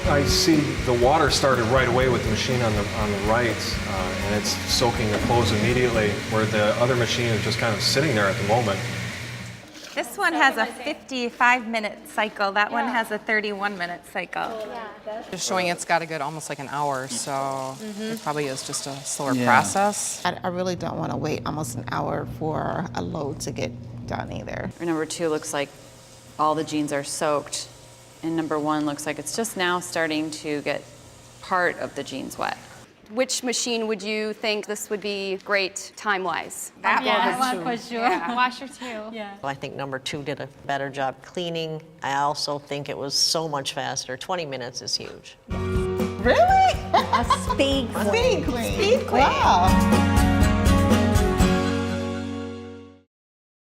I see the water started right away with the machine on the right, and it's soaking the clothes immediately, where the other machine is just kind of sitting there at the moment. This one has a 55-minute cycle. That one has a 31-minute cycle. Just showing it's got a good almost like an hour, so it probably is just a slower process. I really don't want to wait almost an hour for a load to get done either. Number 2 looks like all the jeans are soaked, and number 1 looks like it's just now starting to get part of the jeans wet. Which machine would you think this would be great time-wise? That one for sure. Washer too. Yeah. I think number 2 did a better job cleaning. I also think it was so much faster. 20 minutes is huge. Really? A speed queen. Speed queen. Wow.